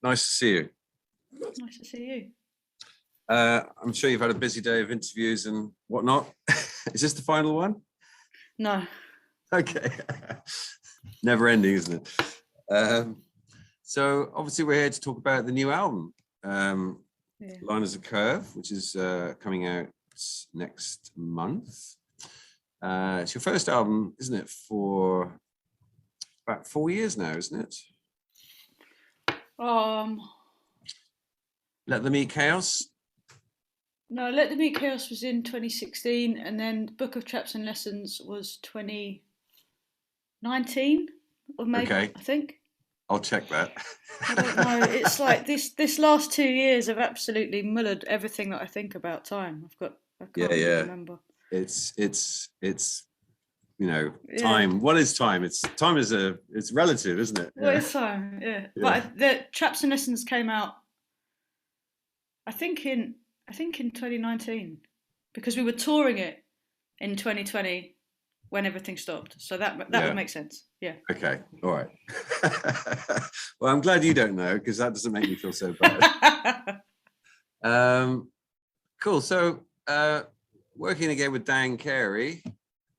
Nice to see you. Nice to see you. I'm sure you've had a busy day of interviews and whatnot. Is this the final one? No. Okay. Never ending, isn't it? So obviously we're here to talk about the new album, Line as a Curve, which is coming out next month. It's your first album, isn't it, for about 4 years now, isn't it? Let Them Eat Chaos? No, Let Them Eat Chaos was in 2016, and then Book of Traps and Lessons was 2019, or maybe, Okay. I think. I'll check that. I don't know. It's like this last 2 years have absolutely mullered everything that I think about time. I can't really remember. It's time. What is time? It's relative, isn't it? What is time? Yeah. But the Traps and Lessons came out, I think in 2019, because we were touring it in 2020 when everything stopped. So that would make sense. Yeah. Okay. All right. Well, I'm glad you don't know, because that doesn't make me feel so bad. Cool. So working again with Dan Carey,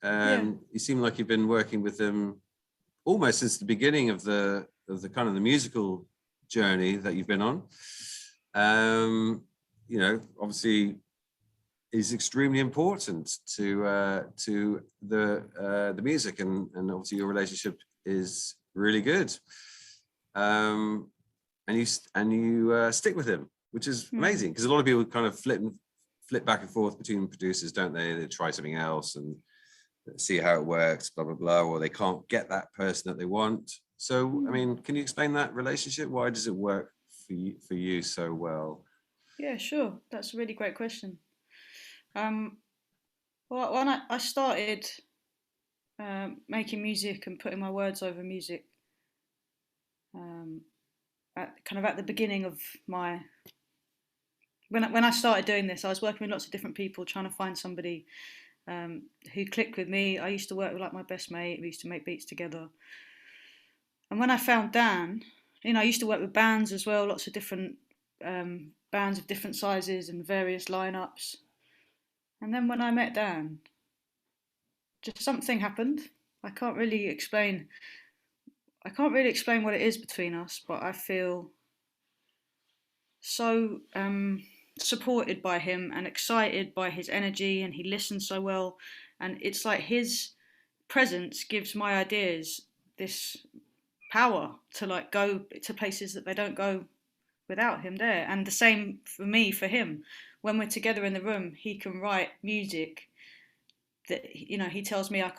you seem like you've been working with him almost since the beginning of the kind of the musical journey that you've been on. Obviously is extremely important to the music, and obviously your relationship is really good. And you stick with him, which is amazing, because a lot of people kind of flip back and forth between producers, don't they? They try something else and see how it works, blah blah blah, or they can't get that person that they want. So, I mean, can you explain that relationship? Why does it work for you so well? Yeah, sure. That's a really great question. Well, when I started making music and putting my words over music, at the beginning of my when I started doing this, I was working with lots of different people, trying to find somebody who clicked with me. I used to work with like my best mate. We used to make beats together. And when I found Dan, I used to work with bands as well, lots of different bands of different sizes and various lineups. And then when I met Dan, just something happened. I can't really explain what it is between us, but I feel so supported by him and excited by his energy, and he listens so well, and it's like his presence gives my ideas this power to like go to places that they don't go without him there. And the same for me, for him. When we're together in the room, he can write music that, he tells me I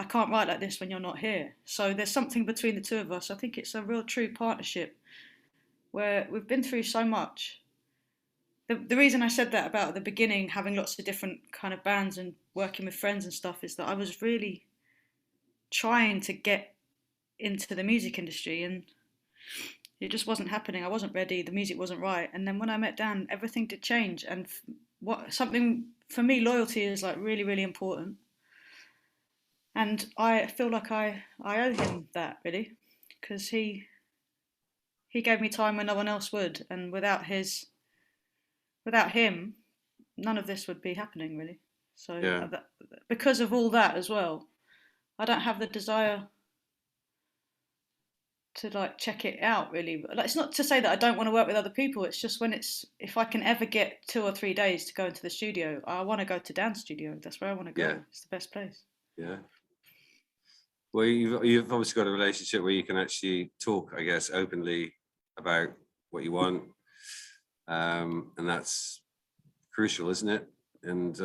can't write like this when you're not here. So there's something between the two of us. I think it's a real true partnership where we've been through so much. The reason I said that about at the beginning, having lots of different kind of bands and working with friends and stuff, is that I was really trying to get into the music industry, and it just wasn't happening. I wasn't ready. The music wasn't right. And then when I met Dan, everything did change. And something for me, loyalty is like really, really important. And I feel like I owe him that, really, because he gave me time when no one else would. And without him, none of this would be happening, really. So because of all that as well, I don't have the desire to like check it out, really. But it's not to say that I don't want to work with other people. It's just if I can ever get 2 or 3 days to go into the studio, I want to go to Dan's studio. That's where I want to go. It's the best place. Yeah. Well, you've obviously got a relationship where you can actually talk, I guess, openly about what you want, and that's crucial, isn't it? And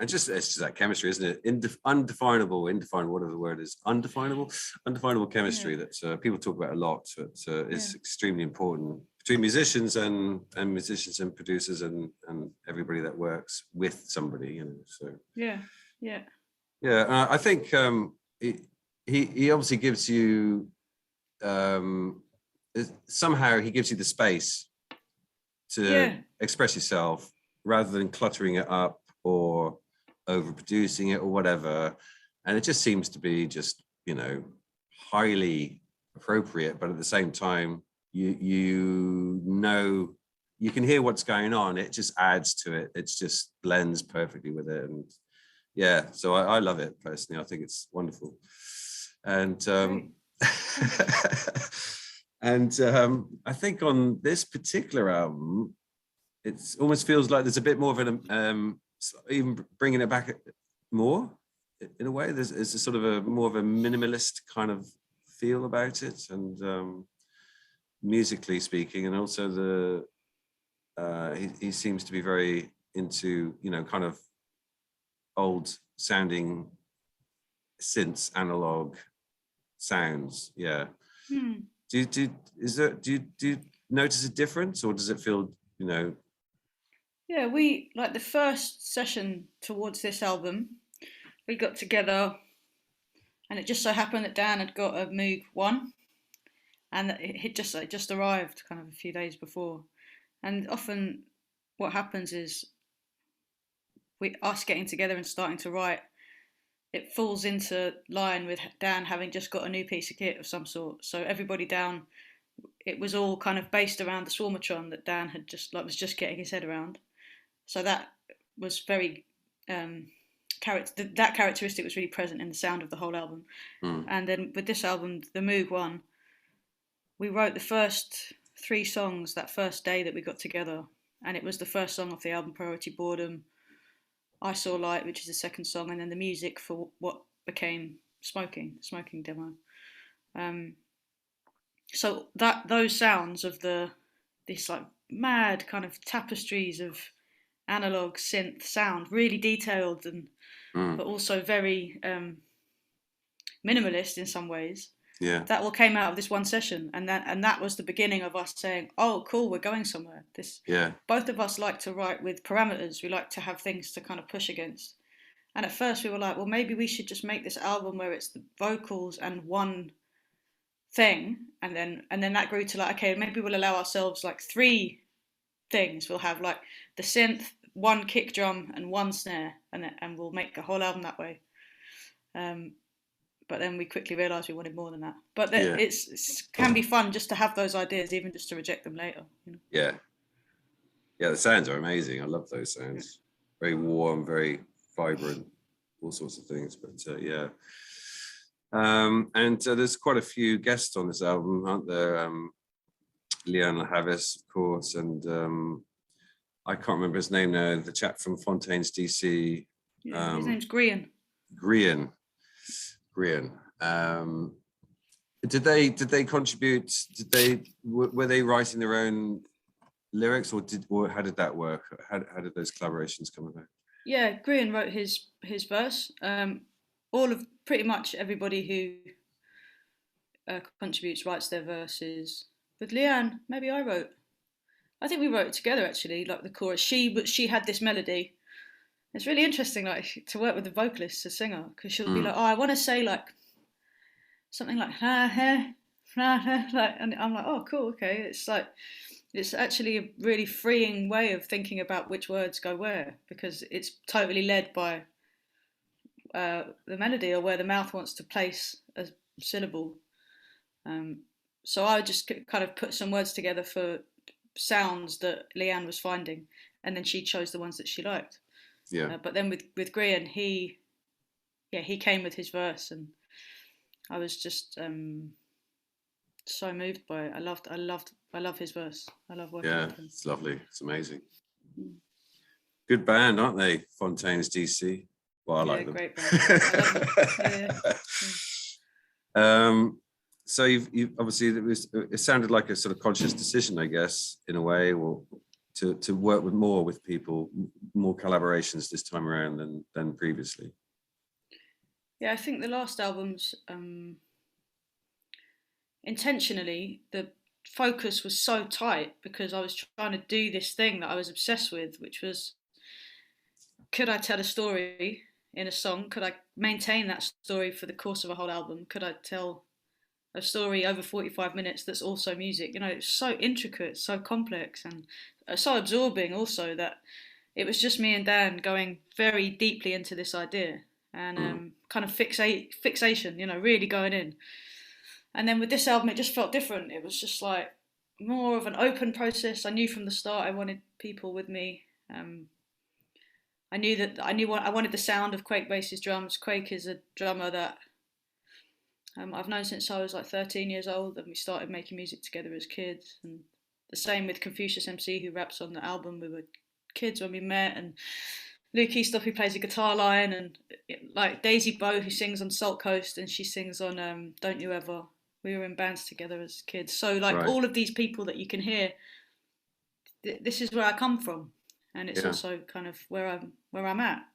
it's just that chemistry, isn't it? Undefinable, whatever the word is, undefinable chemistry that people talk about a lot. But is extremely important between musicians and producers and everybody that works with somebody. So I think he obviously gives you somehow he gives you the space to express yourself, rather than cluttering it up or overproducing it or whatever. And it just seems to be highly appropriate, but at the same time, you know, you can hear what's going on. It just adds to it. It just blends perfectly with it. And yeah, so I love it personally. I think it's wonderful. And and I think on this particular album, it almost feels like there's a bit more of an even bringing it back more in a way. There's a sort of a more of a minimalist kind of feel about it, and musically speaking, and also he seems to be very into, you know, kind of old sounding synths, analog sounds. Yeah. Do you notice a difference, or does it feel, you know? Yeah, we like the first session towards this album. We got together, and it just so happened that Dan had got a Moog 1, and it just arrived kind of a few days before. And often, what happens is us getting together and starting to write, it falls into line with Dan having just got a new piece of kit of some sort. So everybody down, it was all kind of based around the Swarmatron that Dan had was just getting his head around. So that was very that characteristic was really present in the sound of the whole album. And then with this album, the Moog 1, we wrote the first 3 songs that first day that we got together, and it was the first song off the album, Priority Boredom, I Saw Light, which is the second song, and then the music for what became Smoking demo. So those sounds of this like mad kind of tapestries of analog synth sound, really detailed and but also very minimalist in some ways. Yeah. That all came out of this one session, and that was the beginning of us saying, "Oh, cool, we're going somewhere." Both of us like to write with parameters. We like to have things to kind of push against. And at first, we were like, "Well, maybe we should just make this album where it's the vocals and one thing," and then that grew to like, okay, maybe we'll allow ourselves like 3 things. We'll have like the synth, 1 kick drum, and 1 snare, and we'll make a whole album that way. But then we quickly realised we wanted more than that. But it can be fun just to have those ideas, even just to reject them later. You know? Yeah. Yeah, the sounds are amazing. I love those sounds. Very warm, very vibrant, all sorts of things. But yeah. And there's quite a few guests on this album, aren't there? Leon Havis, of course, and I can't remember his name now. The chap from Fontaine's DC. Yeah, his name's Grian. Grian. Did they contribute? Were they writing their own lyrics, or how did that work? How did those collaborations come about? Yeah, Grian wrote his verse. All of pretty much everybody who contributes writes their verses. With Leanne, maybe I think we wrote it together actually, like the chorus. She had this melody. It's really interesting, like to work with the vocalist, the singer, because she'll be like, "Oh, I want to say like something like like," and I'm like, "Oh, cool, okay." It's actually a really freeing way of thinking about which words go where, because it's totally led by the melody or where the mouth wants to place a syllable. So I just kind of put some words together for sounds that Leanne was finding, and then she chose the ones that she liked. Yeah. But then with Grian, he came with his verse, and I was just so moved by it. I love his verse. I love working with him. It's lovely. It's amazing. Good band, aren't they? Fontaine's DC. Well, I like them. Great band. I love them. Yeah. So you've obviously it sounded like a sort of conscious decision, I guess, in a way, or to work with people, more collaborations this time around than previously. Yeah, I think the last albums, intentionally, the focus was so tight because I was trying to do this thing that I was obsessed with, which was, could I tell a story in a song? Could I maintain that story for the course of a whole album? Could I tell a story over 45 minutes that's also music? You know, it's so intricate, so complex, and so absorbing also, that it was just me and Dan going very deeply into this idea and kind of fixation, you know, really going in. And then with this album, it just felt different. It was just like, more of an open process. I knew from the start I wanted people with me. I wanted the sound of Quake Bass's drums. Quake is a drummer that I've known since I was like 13 years old, and we started making music together as kids. And the same with Confucius MC, who raps on the album. We were kids when we met, and Luke Eastoff, who plays a guitar line, and like Daisy Bow, who sings on Salt Coast, and she sings on Don't You Ever. We were in bands together as kids. So like Right. all of these people that you can hear, this is where I come from, and it's Yeah. also kind of where I'm at,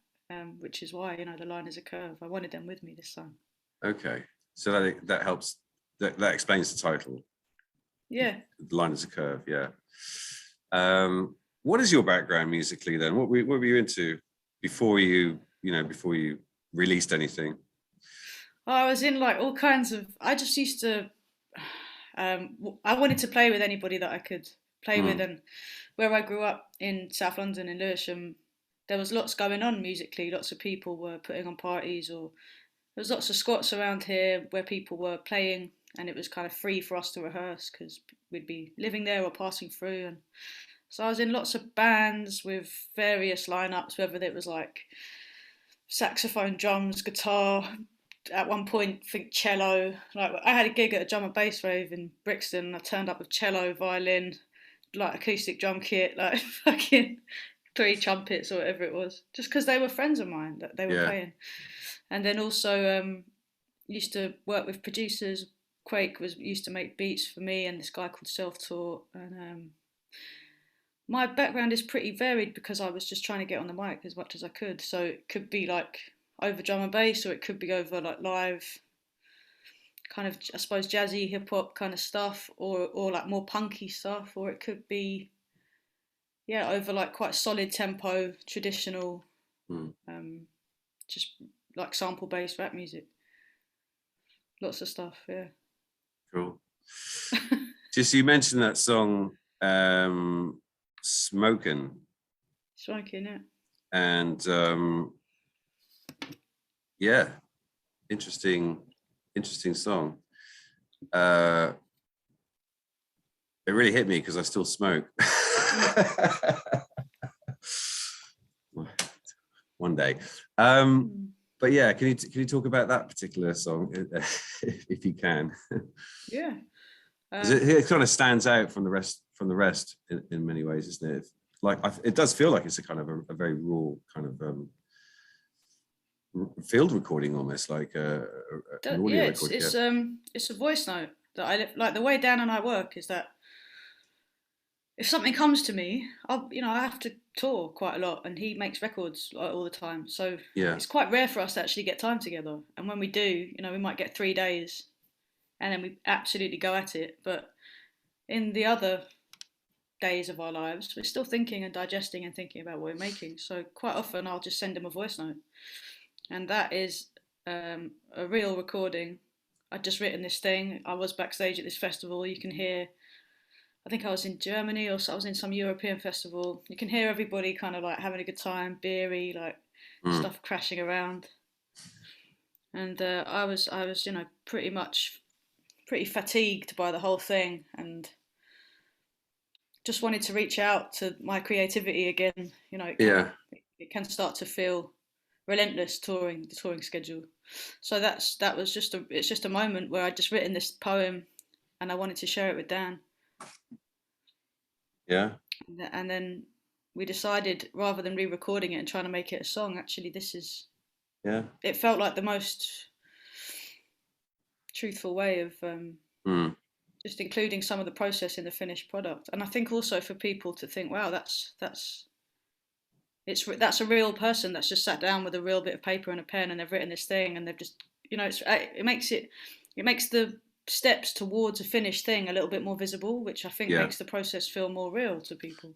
which is why the line is a curve. I wanted them with me this time. Okay. So that helps. That explains the title. Yeah. The line is a curve. Yeah. What is your background musically then? What were you into before you released anything? I was in like all kinds of. I just used to. I wanted to play with anybody that I could play with, and where I grew up in South London in Lewisham, there was lots going on musically. Lots of people were putting on parties, or there was lots of squats around here where people were playing, and it was kind of free for us to rehearse because we'd be living there or passing through. And so I was in lots of bands with various lineups, whether it was like saxophone, drums, guitar. At one point, I think cello. Like I had a gig at a drum and bass rave in Brixton, and I turned up with cello, violin, like acoustic drum kit, like fucking 3 trumpets or whatever it was, just because they were friends of mine that they were playing. And then also used to work with producers. Quake used to make beats for me and this guy called Self Taught, and my background is pretty varied because I was just trying to get on the mic as much as I could. So it could be like over drum and bass, or it could be over like live, kind of I suppose jazzy hip hop kind of stuff, or like more punky stuff, or it could be over like quite solid tempo, traditional, just like sample based rap music. Lots of stuff, yeah. Cool. Just you mentioned that song, Smokin'. Smoking, yeah. And interesting song. It really hit me because I still smoke. One day. But yeah, can you talk about that particular song if you can? Yeah. It kind of stands out from the rest in many ways, isn't it? Like it does feel like it's a kind of a very raw kind of field recording, almost like an audio recording. It's a voice note that I like. The way Dan and I work is that if something comes to me, I have to tour quite a lot, and he makes records all the time. So it's quite rare for us to actually get time together. And when we do, we might get 3 days, and then we absolutely go at it. But in the other days of our lives, we're still thinking and digesting and thinking about what we're making. So quite often I'll just send him a voice note, and that is a real recording. I'd just written this thing. I was backstage at this festival. You can hear, I think I was in Germany, or I was in some European festival. You can hear everybody kind of like having a good time, beery, like stuff crashing around. And I was pretty fatigued by the whole thing, and just wanted to reach out to my creativity again. It can start to feel relentless the touring schedule. So it's just a moment where I'd just written this poem, and I wanted to share it with Dan. Yeah. And then we decided, rather than re-recording it and trying to make it a song, actually this is. Yeah. It felt like the most truthful way of just including some of the process in the finished product. And I think also for people to think, wow, that's a real person that's just sat down with a real bit of paper and a pen, and they've written this thing, and they've just, it makes the steps towards a finished thing a little bit more visible, which I think makes the process feel more real to people.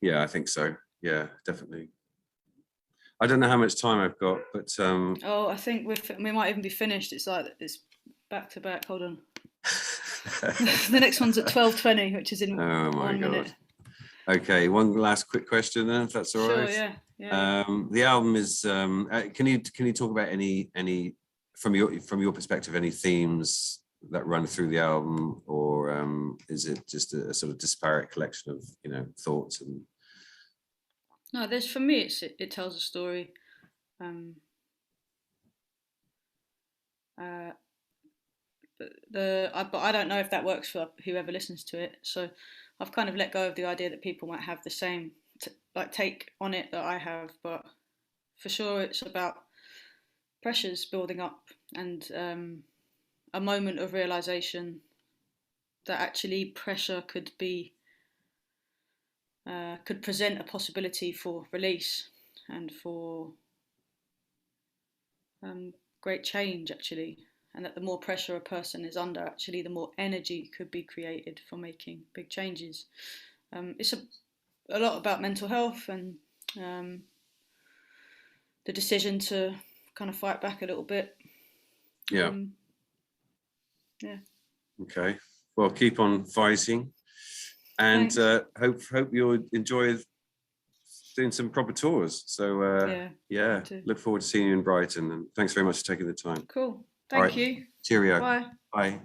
Yeah, I think so. Yeah, definitely. I don't know how much time I've got, but I think we might even be finished. It's like it's back to back. Hold on. The next one's at 12:20, which is in 1 minute. Okay, one last quick question then, if that's all right. Sure, yeah. The album is. Can you talk about any from your perspective, any themes that run through the album, or is it just a sort of disparate collection of, you know, thoughts? And No, there's, for me, it tells a story. But I don't know if that works for whoever listens to it. So I've kind of let go of the idea that people might have the same take on it that I have. But for sure, it's about pressures building up, and a moment of realization that actually pressure could present a possibility for release and for great change, actually. And that the more pressure a person is under, actually, the more energy could be created for making big changes. It's a lot about mental health and the decision to kind of fight back a little bit. yeah. Yeah. Okay. Well, keep on fighting, and hope you'll enjoy doing some proper tours. So yeah, look forward to seeing you in Brighton, and thanks very much for taking the time. Cool. All right. Thank you. Cheerio. Bye. Bye.